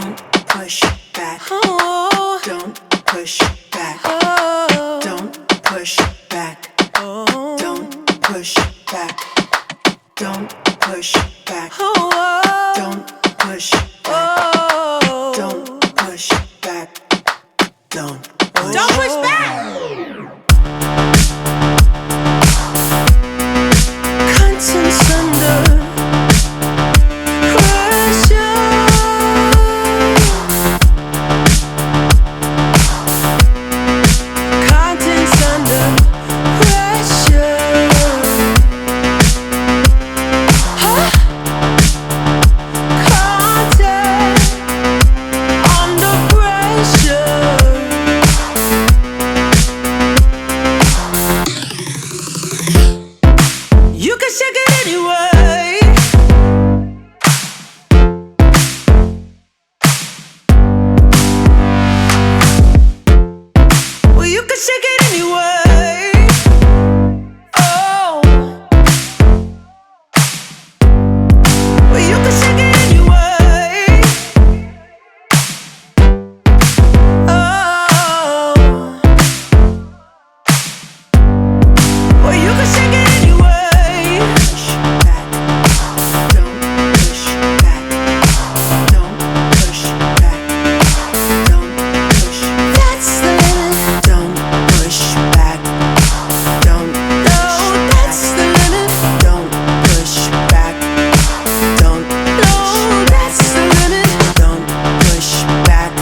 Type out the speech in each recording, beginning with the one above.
Don't push back. Oh. Don't push back. Oh. Don't push back. Oh. Don't push back. Don't push back. Oh. Don't push back. Oh. Don't push back. Don't push back. Contents under pressure. Contents under pressure. Huh? Content under pressure. You can shake it anyway. Well, you can shake it anyway. Oh. Well, you can shake it anyway. Oh. Well, you can shake it anyway. Push back. Don't push back. Don't push back. Don't push. That's the limit. Don't push back. Don't. No, that's the limit. Don't push back. Don't. No, that's the limit. Don't push back.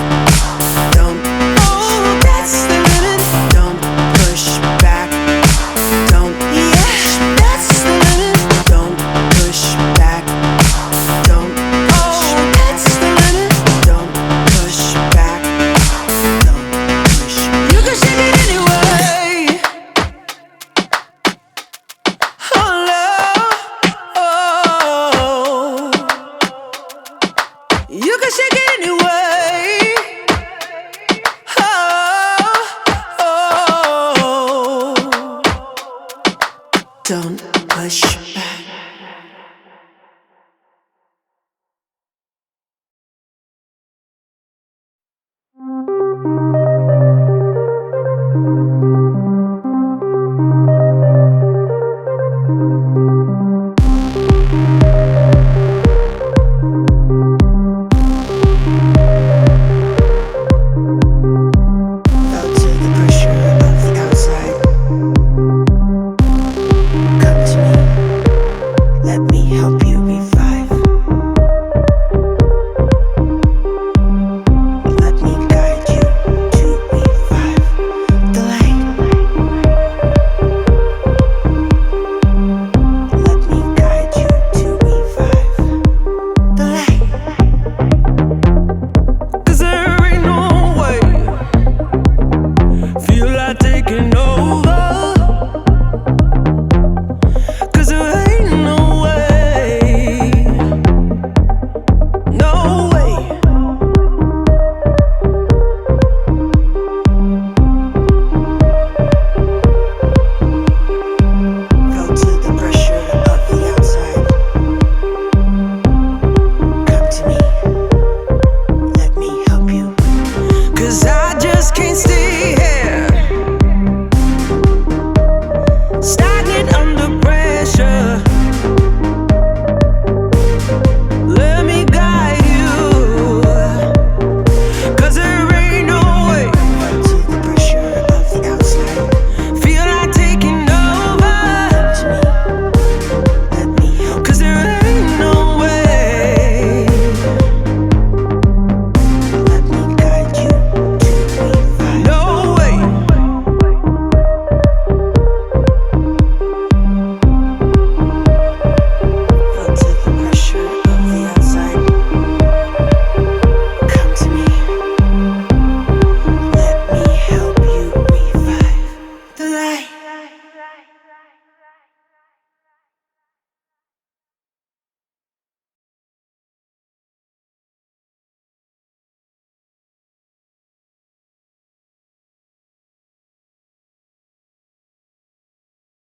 Don't. Oh, that's the limit. Don't push back. Don't. Yeah, that's the limit. Don't push back. Don't. Oh, that's the limit. Don't push back. Don't push. You can shake it anyway. Oh, love. Oh. You can shake it anyway. Oh. Don't push back.